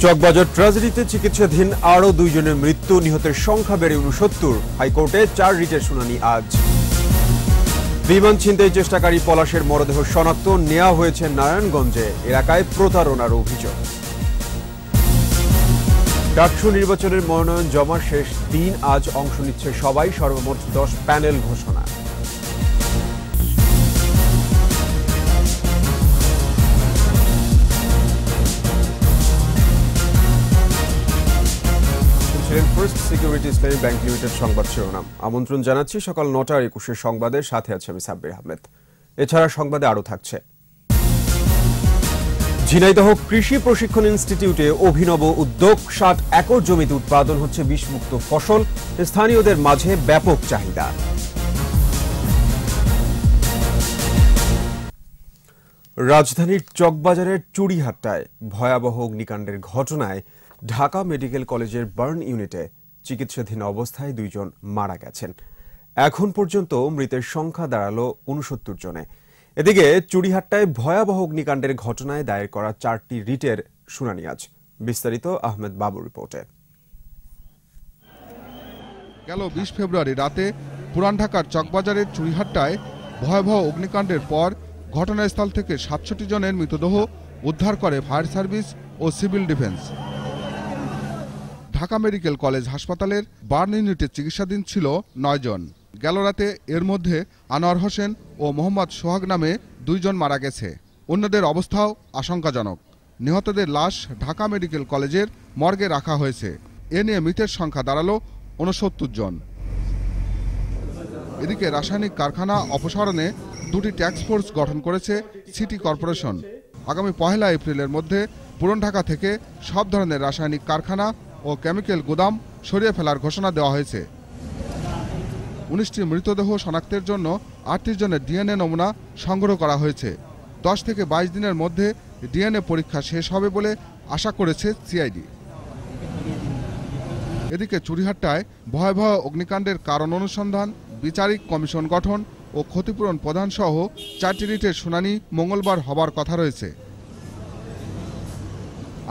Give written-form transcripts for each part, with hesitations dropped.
চকবাজার ট্র্যাজেডিতে চিকিৎসাধীন আরও 2 জনের মৃত্যু, নিহতের সংখ্যা বেড়ে 69। হাইকোর্টে 4 রিটের শুনানি আজ। বিমান ছিনতাই চেষ্টাকারী পলাশের মরদেহ শনাক্ত, নেওয়া হয়েছে নারায়ণগঞ্জে, এলাকায় প্রতারণার অভিযোগ। ডাকসু নির্বাচনের মনোনয়ন জমার শেষ দিন, আজ অংশ নিচ্ছে সবাই, সর্বমোট 10 প্যানেল ঘোষণা। ফার্স্ট সিকিউরিটি ইসলামী ব্যাংক লিমিটেড সংবাদ শিরোনাম। আমন্ত্রণ জানাচ্ছি সকাল 9:21 সংবাদের, সাথে আছে আমি সাব্বির আহমেদ। এছাড়া সংবাদে আরও থাকছে, ঝিনাইদহ কৃষি প্রশিক্ষণ ইনস্টিটিউটে অভিনব উদ্যোগ, 60 একর জমিতে উৎপাদন হচ্ছে বিষমুক্ত ফসল, স্থানীয়দের মাঝে ব্যাপক চাহিদা। রাজধানীর চকবাজারের চুড়িহাট্টায় ভয়াবহ অগ্নিকাণ্ডের ঘটনায় ঢাকা মেডিকেল কলেজের বার্ন ইউনিটে চিকিৎসাধীন অবস্থায় 2 জন মারা গেছেন। এখন পর্যন্ত মৃতের সংখ্যা দাঁড়ালো 69 জনে। এদিকে চুড়িহাট্টায় ভয়াবহ অগ্নিকাণ্ডের ঘটনায় দায়ের করা 4টি রিটের শুনানি আজ। বিস্তারিত আহমেদ বাবুর রিপোর্টে। গেল 20 ফেব্রুয়ারি রাতে পুরান ঢাকার চকবাজারের চুড়িহাট্টায় ভয়াবহ অগ্নিকাণ্ডের পর ঘটনাস্থল থেকে 67 জনের মৃতদেহ উদ্ধার করে ফায়ার সার্ভিস ও civil defence. Dhaka medical college হাসপাতালের বার্ন ইউনিটে চিকিৎসাধীন ছিল 9 জন। গেল রাতে এর মধ্যে আনোয়ার হোসেন ও মোহাম্মদ সোহাগ নামে 2 জন মারা গেছে। অন্যদের অবস্থাও আশঙ্কাজনক। নিহতদের লাশ ঢাকা মেডিকেল কলেজের মর্গে রাখা হয়েছে। এ নিয়ে মৃতের সংখ্যা দাঁড়ালো 69 জন। এদিকে রাসায়নিক কারখানা অপসারণে 2টি ট্যাস্ক ফোর্স গঠন করেছে সিটি কর্পোরেশন। আগামী 1 এপ্রিলের মধ্যে পুরান ঢাকা থেকে সব ধরনের রাসায়নিক কারখানা ও কেমিক্যাল গুদাম সরিয়ে ফেলার ঘোষণা দেওয়া হয়েছে। 19টি মৃতদেহ শনাক্তের জন্য 38 জনের ডিএনএ নমুনা সংগ্রহ করা হয়েছে। 10 থেকে 22 দিনের মধ্যে ডিএনএ পরীক্ষা শেষ হবে বলে আশা করেছে সিআইডি। এদিকে চুড়িহাট্টায় ভয়াবহ অগ্নিকাণ্ডের কারণ অনুসন্ধান, বিচারিক কমিশন গঠন ও ক্ষতিপূরণ প্রদান সহ 4টি রিটের শুনানি মঙ্গলবার হবার কথা রয়েছে।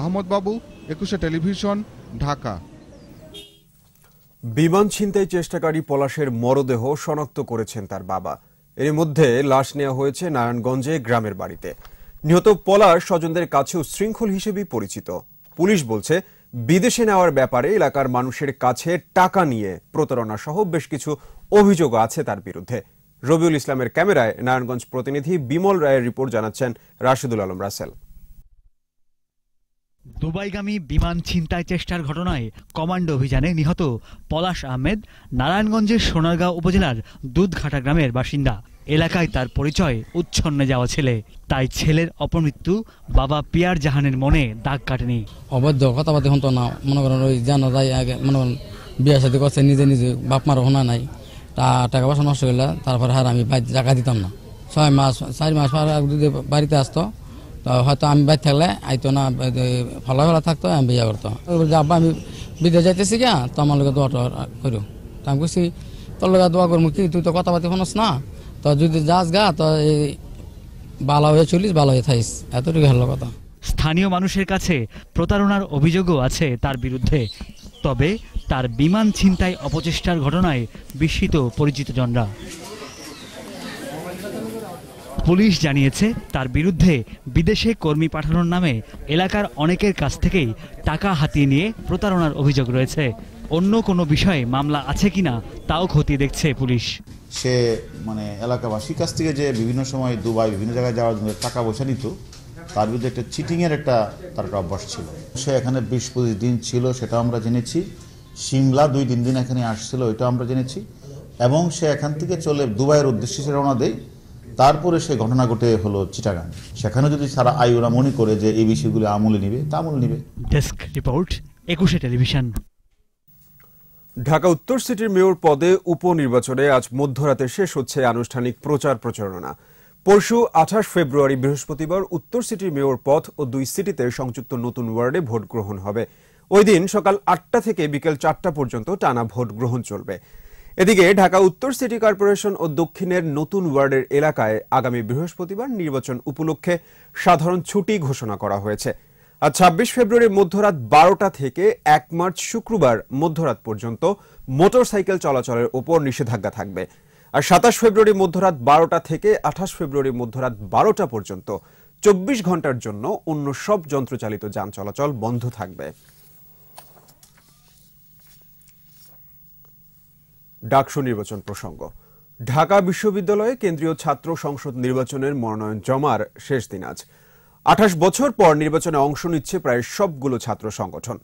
আহমদ বাবু, 21 টেলিভিশন, ঢাকা। বিমান ছিনতাই চেষ্টাকারী পলাশের মরদেহ শনাক্ত করেছেন তার বাবা। এর মধ্যে লাশ নেওয়া হয়েছে নারায়ণগঞ্জে গ্রামের বাড়িতে। নিহত পলাশ স্বজনদের কাছেও শৃঙ্খল হিসেবেই পরিচিত। পুলিশ বলছে, বিদেশে নেওয়ার ব্যাপারে এলাকার মানুষের কাছে টাকা নিয়ে প্রতারণা সহ বেশ কিছু অভিযোগ আছে তার বিরুদ্ধে। রবিউল ইসলামের ক্যামেরায় নারায়ণগঞ্জ প্রতিনিধি বিমল রায়ের রিপোর্ট, জানাচ্ছেন রাশিদুল আলম রাসেল। দুবাইগামী বিমান ছিনতাই চেষ্টার ঘটনায় কমান্ডো অভিযানে নিহত পলাশ আহমেদ নারায়ণগঞ্জের সোনারগাঁও উপজেলার দুধঘাটা গ্রামের বাসিন্দা। এলাকায় তার পরিচয় উচ্ছন্নে যাওয়া ছেলে, তাই ছেলের অপমৃত্যু বাবা পিয়ার জাহানের মনে দাগ কাটেনি। অবৈধ কথাবার্তা হতো না, মনে করেন ওই জানা যায় আগে, মনে করেন বিয়ে সাথে করছে, নিজে নিজে বাপ মার হোনা নাই, টাকা পয়সা নষ্ট করলে তারপরে আর আমি টাকা দিতাম না। 6 মাস 4 মাস পর যদি বাড়িতে আসতো, হয়তো আমি বাইরে থাকলে আইতো না, ফলা থাকতো, আমি বিয়ে করতো। আব্বা আমি বিদেশ যাইতেছি গা, তো আমার লোক দোয়া করো। তো আমি বলছি, তোর লোক দোয়া করবো কি, তুই তো কথাবার্তা শোনস না, তো যদি যাস গা তো এই ভালো হয়ে চলিস, ভালো হয়ে থাইস, এতটুকু হলো কথা। স্থানীয় মানুষের কাছে প্রতারণার অভিযোগও আছে তার বিরুদ্ধে। তবে তার বিমান ছিনতাই অপচেষ্টার ঘটনায় বিস্মিত পরিচিতজনরা। পুলিশ জানিয়েছে, তার বিরুদ্ধে বিদেশে কর্মী পাঠানোর নামে এলাকার অনেকের কাছ থেকেই টাকা হাতিয়ে নিয়ে প্রতারণার অভিযোগ রয়েছে। অন্য কোনো বিষয়ে মামলা আছে কিনা তাও খতিয়ে দেখছে পুলিশ। সে এলাকাবাসীর কাছ থেকে যে বিভিন্ন সময় দুবাই বিভিন্ন জায়গায় যাওয়ার জন্য টাকা পয়সা নিত, তার বিরুদ্ধে একটা চিটিংয়ের তার একটা অভ্যাস ছিল। সে এখানে 20-25 দিন ছিল, সেটা আমরা জেনেছি। সিমলা 2-3 দিন এখানে আসছিল, এটা আমরা জেনেছি। এবং সে এখান থেকে চলে দুবাইয়ের উদ্দেশ্যে সে রওনা দেয়। তারপরে সে ঘটনা ঘটে হলো চিটাগাং। সেখানে যদি সারা আইওরা মনে করে যে এই বিষয়গুলো আমলে নিবে, তা আমলে নিবে। Desk report, 21 television. ঢাকা উত্তর সিটির মেয়র পদে উপনির্বাচনে আজ মধ্যরাতে শেষ হচ্ছে আনুষ্ঠানিক প্রচার প্রচারণা। পরশু 28 ফেব্রুয়ারি বৃহস্পতিবার উত্তর সিটির মেয়র পদ ও 2 সিটিতে সংযুক্ত নতুন ওয়ার্ডে ভোট গ্রহণ হবে। ওই দিন সকাল 8টা থেকে বিকেল 4টা পর্যন্ত টানা ভোট গ্রহণ চলবে। এদিকে ঢাকা উত্তর সিটি কর্পোরেশন ও দক্ষিণের নতুন ওয়ার্ডের এলাকায় আগামী বৃহস্পতিবার নির্বাচন উপলক্ষে সাধারণ ছুটি ঘোষণা করা হয়েছে। আজ ২৬ ফেব্রুয়ারি মধ্যরাত ১২টা থেকে ১ মার্চ শুক্রবার মধ্যরাত পর্যন্ত মোটরসাইকেল চলাচলের উপর নিষেধাজ্ঞা থাকবে। আর ২৭ ফেব্রুয়ারি মধ্যরাত ১২টা থেকে ২৮ ফেব্রুয়ারি মধ্যরাত ১২টা পর্যন্ত ২৪ ঘন্টার জন্য অন্য সব যন্ত্রচালিত যান চলাচল বন্ধ থাকবে। ডাকসু নির্বাচন প্রসঙ্গ। ঢাকা বিশ্ববিদ্যালয়ে কেন্দ্রীয় ছাত্র সংসদ নির্বাচনের মনোনয়ন জমার শেষ দিন আজ। ২৮ বছর পর নির্বাচনে অংশ নিচ্ছে প্রায় সবগুলো ছাত্র সংগঠন।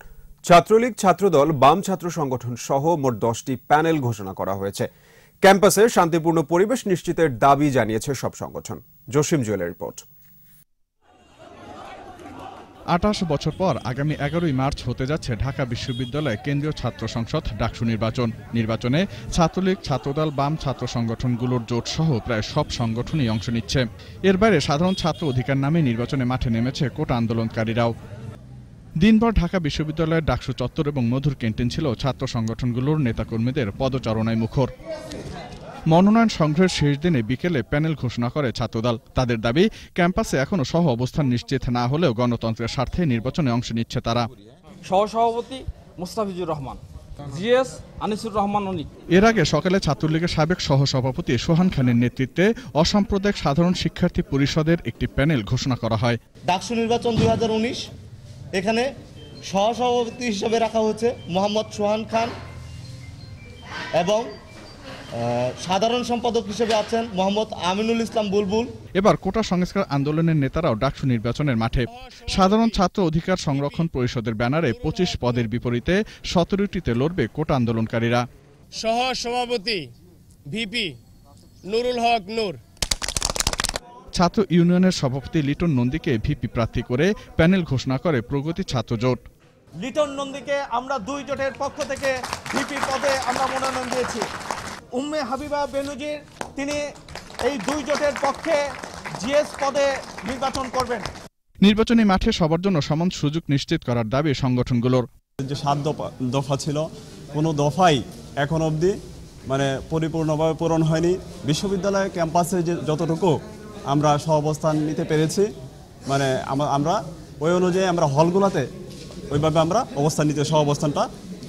ছাত্রলীগ, ছাত্রদল, বাম ছাত্র সংগঠন সহ মোট ১০টি প্যানেল ঘোষণা করা হয়েছে। ক্যাম্পাসে শান্তিপূর্ণ পরিবেশ নিশ্চিতের দাবি জানিয়েছে সব সংগঠন। জসিম জুয়েলের রিপোর্ট। ২৮ বছর পর আগামী ১১ই মার্চ হতে যাচ্ছে ঢাকা বিশ্ববিদ্যালয়ে কেন্দ্রীয় ছাত্র সংসদ ডাকসু নির্বাচনে ছাত্রলীগ, ছাত্রদল, বাম ছাত্র সংগঠনগুলোর জোট সহ প্রায় সব সংগঠনই অংশ নিচ্ছে। এর বাইরে সাধারণ ছাত্র অধিকার নামে নির্বাচনে মাঠে নেমেছে কোটা আন্দোলনকারীরাও। দিনভর ঢাকা বিশ্ববিদ্যালয়ের ডাকসু চত্বর এবং মধুর ক্যান্টিন ছিল ছাত্র সংগঠনগুলোর নেতাকর্মীদের পদচারণায় মুখর। মনোনয়ন সংগ্রহের শেষ দিনে বিকেলে প্যানেল ঘোষণা করে ছাত্রদল। তাদের দাবি, ক্যাম্পাসে এখনো সহ অবস্থান নিশ্চিত না হলেও গণতন্ত্রের স্বার্থে নির্বাচনে অংশ নিচ্ছে তারা। সহসভাপতি মুস্তাফিজুর রহমান, জিএস আনিসুর রহমান অনিক। এর আগে সকালে ছাত্রলীগের সাবেক সহসভাপতি সোহান খানের নেতৃত্বে অসাম্প্রদায়িক সাধারণ শিক্ষার্থী পরিষদের একটি প্যানেল ঘোষণা করা হয়। ডাকসু নির্বাচন ২০১৯, এখানে সহসভাপতি হিসেবে রাখা হচ্ছে মোহাম্মদ সোহান খান এবং সাধারণ সম্পাদক হিসেবে আছেন মোহাম্মদ আমিনুল ইসলাম বুলবুল। এবার কোটা সংস্কার আন্দোলনের নেতারাও ডাকসু নির্বাচনের মাঠে। সাধারণ ছাত্র অধিকার সংরক্ষণ পরিষদের ব্যানারে ২৫ পদের বিপরীতে ১৭টিতে লড়বে কোটা আন্দোলনকারীরা। সহ সভাপতি ভিপি নুরুল হক নূর। ছাত্র ইউনিয়নের সভাপতি লিটন নন্দীকে ভিপি প্রার্থী করে প্যানেল ঘোষণা করে প্রগতি ছাত্র জোট। লিটন নন্দীকে আমরা দুই জোটের পক্ষ থেকে ভিপি পদে আমরা মনোনয়ন দিয়েছি। উম্মে হাবিবা বেনজির তিনি এই দুই জোটের পক্ষে জিএস পদে নির্বাচন করবেন। নির্বাচনী মাঠে সবার জন্য সমান সুযোগ নিশ্চিত করার দাবি সংগঠনগুলোর। যে ৭ দফা ছিল, কোনো দফাই এখন অবধি পরিপূর্ণভাবে পূরণ হয়নি। বিশ্ববিদ্যালয় ক্যাম্পাসে যে যতটুকু আমরা সহাবস্থান নিতে পেরেছি, আমরা ওই অনুযায়ী আমরা হলগুলোতে ওইভাবে আমরা অবস্থান নিতে সহাবস্থানটা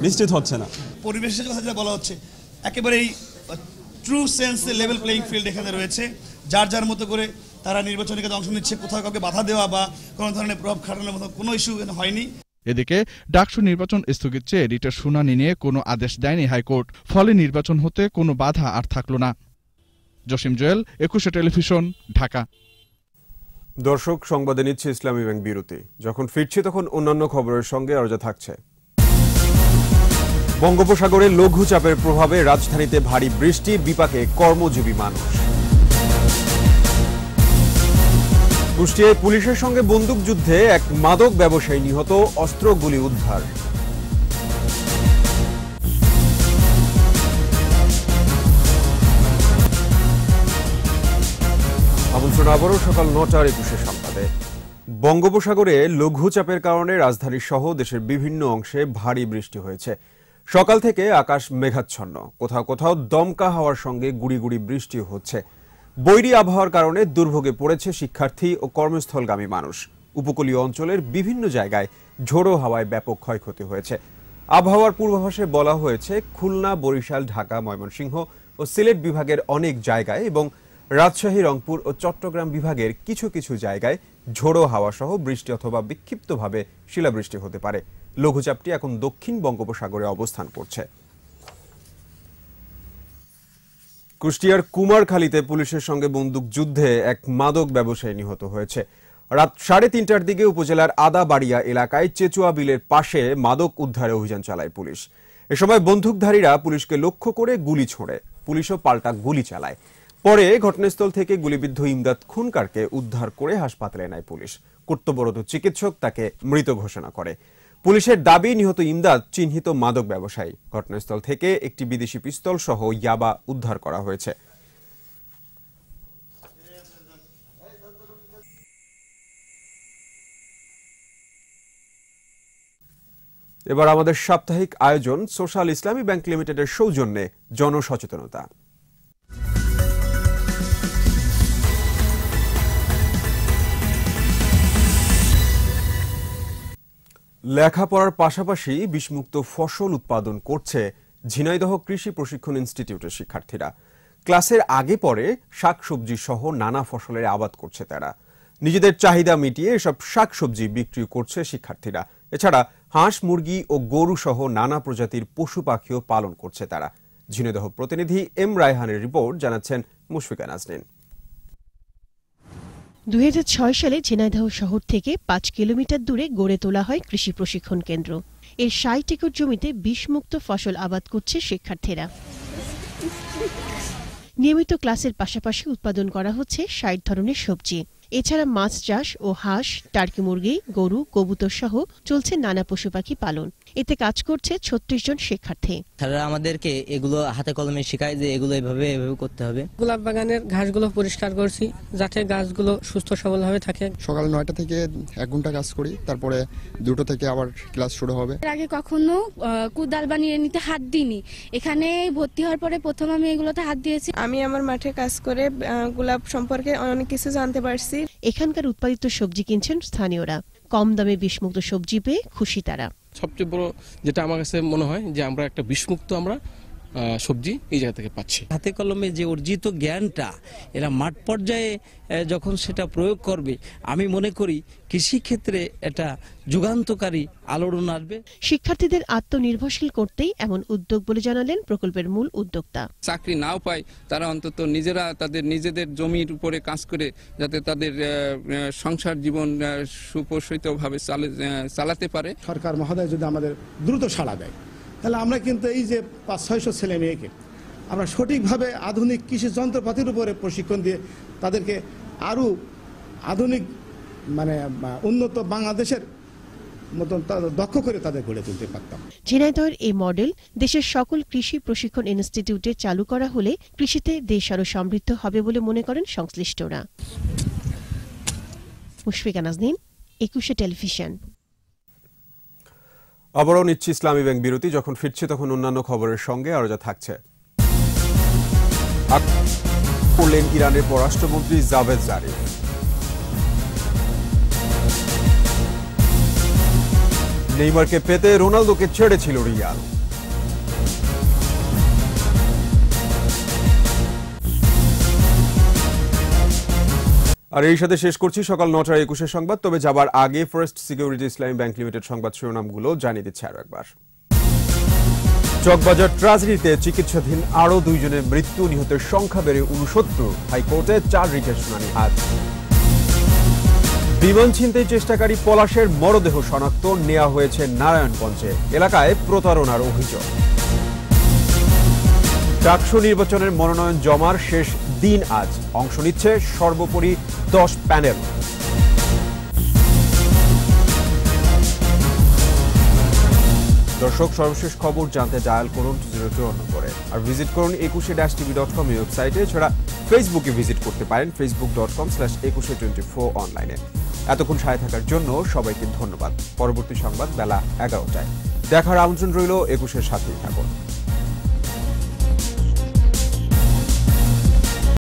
নিশ্চিত হচ্ছে না। পরিবেশের কথা যেটা বলা হচ্ছে, একেবারেই ট্রু সেন্সে লেভেল প্লেইং ফিল্ড এখানে রয়েছে। যার যার মতো করে তারা নির্বাচনে অংশ নিচ্ছে। কোথাও কাউকে বাধা দেওয়া বা কোনো ধরনের প্রভাব খাটানোর মতো কোনো ইস্যু হয়নি। এদিকে ডাকসু নির্বাচন স্থগিত চেয়ে রিটের শুনানি নিয়ে কোনো আদেশ দেয়নি হাইকোর্ট। ফলে নির্বাচন হতে কোনো বাধা আর থাকলো না। জসিম জুয়েল, ২১ টেলিভিশন, ঢাকা। দর্শক, সংবাদে নিচ্ছে ইসলামী ব্যাংক বিরতি। যখন ফিরছি তখন অন্যান্য খবরের সঙ্গে আরো যা থাকছে। বঙ্গোপসাগরে লঘুচাপের প্রভাবে রাজধানীতে ভারী বৃষ্টি, বিপাকে কর্মজীবী মানুষ। কুষ্টিয়ায় পুলিশের সঙ্গে বন্দুকযুদ্ধে এক মাদক ব্যবসায়ী নিহত, অস্ত্রগুলি উদ্ধার। আমন্ত্রণ আবারও সকাল ৯টার ২১ সংবাদে। বঙ্গোপসাগরে লঘুচাপের কারণে রাজধানী সহ দেশের বিভিন্ন অংশে ভারী বৃষ্টি হয়েছে। সকাল থেকে আকাশ মেঘাচ্ছন্ন, কোথাও কোথাও দমকা হাওয়ার সঙ্গে গুড়ি গুড়ি বৃষ্টি হচ্ছে। বৈরী আবহাওয়ার কারণে দুর্ভোগে পড়েছে শিক্ষার্থী ও কর্মস্থলগামী মানুষ। উপকূলীয় অঞ্চলের বিভিন্ন জায়গায় ঝোড়ো হাওয়ায় ব্যাপক ক্ষয়ক্ষতি হয়েছে। আবহাওয়ার পূর্বাভাসে বলা হয়েছে, খুলনা, বরিশাল, ঢাকা, ময়মনসিংহ ও সিলেট বিভাগের অনেক জায়গায় এবং রাজশাহী, রংপুর ও চট্টগ্রাম বিভাগের কিছু কিছু জায়গায় ঝোড়ো হাওয়া সহ বৃষ্টি অথবা বিক্ষিপ্তভাবে শিলাবৃষ্টি হতে পারে। লঘুচাপটি এখন দক্ষিণ বঙ্গোপসাগরে অবস্থান করছে। কুষ্টিয়ার কুমারখালীতে পুলিশের সঙ্গে বন্দুকযুদ্ধে এক মাদক ব্যবসায়ী নিহত হয়েছে। রাত ৩:৩০টার দিকে উপজেলার আদাবাড়িয়া এলাকায় চেচুয়া বিলের পাশে মাদক উদ্ধারে অভিযান চালায় পুলিশ। এ সময় বন্দুকধারীরা পুলিশকে লক্ষ্য করে গুলি ছোড়ে, পুলিশও পাল্টা গুলি চালায়। পরে ঘটনাস্থল থেকে গুলিবিদ্ধ ইমদাদ খুনকারকে উদ্ধার করে হাসপাতালে নেয় পুলিশ। কর্তব্যরত চিকিৎসক তাকে মৃত ঘোষণা করে। পুলিশের দাবি, নিহত ইমদাদ চিহ্নিত মাদক ব্যবসায়ী। ঘটনাস্থল থেকে একটি বিদেশি পিস্তল সহ ইয়াবা উদ্ধার করা হয়েছে। এবার আমাদের সাপ্তাহিক আয়োজন সোশ্যাল ইসলামী ব্যাংক লিমিটেডের সৌজন্যে জনসচেতনতা। লেখাপড়ার পাশাপাশি বিষমুক্ত ফসল উৎপাদন করছে ঝিনাইদহ কৃষি প্রশিক্ষণ ইনস্টিটিউটের শিক্ষার্থীরা। ক্লাসের আগে পরে শাকসবজি সহ নানা ফসলের আবাদ করছে তারা। নিজেদের চাহিদা মিটিয়ে এসব শাকসবজি বিক্রি করছে শিক্ষার্থীরা। এছাড়া হাঁস, মুরগি ও গরু সহ নানা প্রজাতির পশু পাখিও পালন করছে তারা। ঝিনাইদহ প্রতিনিধি এম রায়হানের রিপোর্ট, জানাচ্ছেন মুশফিকা নাজনীন। 2006 সালে ঝিনাইদহ শহর থেকে 5 কিলোমিটার দূরে গড়ে তোলা হয় কৃষি প্রশিক্ষণ কেন্দ্র। এর 60 একর জমিতে বিষমুক্ত ফসল আবাদ করছে শিক্ষার্থীরা। নিয়মিত ক্লাসের পাশাপাশি উৎপাদন করা হচ্ছে 60 ধরনের সবজি। এছাড়া মাছ চাষ ও হাঁস, টার্কি মুরগি, গরু, কবুতর সহ চলছে নানা পশু পাখি পালন। এতে কাজ করছে 36 জন শিক্ষার্থী। তারা আমাদেরকে এগুলো হাতে কলমে শেখায় যে এগুলো এভাবে করতে হবে। গোলাপ বাগানের ঘাসগুলো পরিষ্কার করছি যাতে গাছগুলো সুস্থ সবলভাবে থাকে। সকাল 9টা থেকে 1 ঘন্টা কাজ করি, তারপরে 2টো থেকে আবার ক্লাস শুরু হবে। এর আগে কখনো কুদাল বানিয়ে নিতে হাত দিইনি। এখানে ভর্তি হওয়ার পরে প্রথম আমি এগুলোতে হাত দিয়েছি। আমি আমার মাঠে কাজ করে গোলাপ সম্পর্কে অনেক কিছু জানতে পারছি। এখানকার উৎপাদিত সবজি কিনছেন স্থানীয়রা। কম দামে বিষমুক্ত সবজি পেয়ে খুশি তারা। সবচেয়ে বড় যেটা আমার কাছে মনে হয় যে আমরা একটা বিষমুক্ত সবজি এই জায়গা থেকে পাচ্ছি। হাতে কলমে যে অর্জিত জ্ঞানটা এরা মাঠ পর্যায়ে যখন সেটা প্রয়োগ করবে, আমি মনে করি কৃষি ক্ষেত্রে এটা যুগান্তকারী আলোড়ন আসবে। শিক্ষার্থীদের আত্মনির্ভরশীল করতেই এমন উদ্যোগ বলে জানালেন প্রকল্পের মূল উদ্যোক্তা। চাকরি নাও পায় তারা অন্তত নিজেরা নিজেদের জমির উপরে কাজ করে যাতে তাদের সংসার জীবন সুপোষিতভাবে চালাতে পারে। সরকার মহোদয় যদি আমাদের দ্রুত সাড়া দেয়, তাহলে আমরা কিন্তু এই যে 500-600 ছেলে মেয়েকে আমরা সঠিকভাবে আধুনিক কৃষি যন্ত্রপাতির উপরে প্রশিক্ষণ দিয়ে তাদেরকে আরও আধুনিক উন্নত বাংলাদেশের মতন দক্ষ করে তাদের গড়ে তুলতে পারতাম। ঝিনাইদহের এই মডেল দেশের সকল কৃষি প্রশিক্ষণ ইনস্টিটিউটে চালু করা হলে কৃষিতে দেশ আরও সমৃদ্ধ হবে বলে মনে করেন সংশ্লিষ্টরা। মুশফিকা নাজনীন, 21 টেলিভিশন। আবারও নিচ্ছি ইসলামী ব্যাংক বিরতি। যখন ফিরছি তখন অন্যান্য খবরের সঙ্গে আরো যা থাকছে। করলেন ইরানের পররাষ্ট্রমন্ত্রী জাভেদ জারিফ। নেইমারকে পেতে রোনালদোকে ছেড়েছিল রিয়াল। আর এই সাথে শেষ করছি সকাল 9:21 সংবাদ। তবে যাবার আগে ফার্স্ট সিকিউরিটি ইসলামী ব্যাংক লিমিটেড সংবাদ শিরোনামগুলো জানিয়ে দিচ্ছে আরো একবার। চকবাজার ট্রাজেডিতে চিকিৎসাধীন আরো 2 জনের মৃত্যু, নিহতের সংখ্যা বেড়ে 69। হাইকোর্টে 4 রিটের শুনানি আজ। বিমান ছিনতাই চেষ্টাকারী পলাশের মরদেহ শনাক্ত, নেওয়া হয়েছে নারায়ণগঞ্জে। এলাকায় প্রতারণার অভিযোগ। ডাকসু নির্বাচনের মনোনয়ন জমার শেষ দিন আজ। অংশ নিচ্ছে সর্বোপরি 10 প্যানেল। দর্শক, সর্বশেষ খবর জানতে ডায়াল করুন 202 নম্বরে, আর ভিজিট করুন 21-tv.com ওয়েবসাইটে। এছাড়া ফেসবুকে ভিজিট করতে পারেন facebook.com/2124 অনলাইনে। এতক্ষণ সাথে থাকার জন্য সবাইকে ধন্যবাদ। পরবর্তী সংবাদ বেলা 11টায় দেখার আমন্ত্রণ রইল। 21-এর সাথেই থাকুন।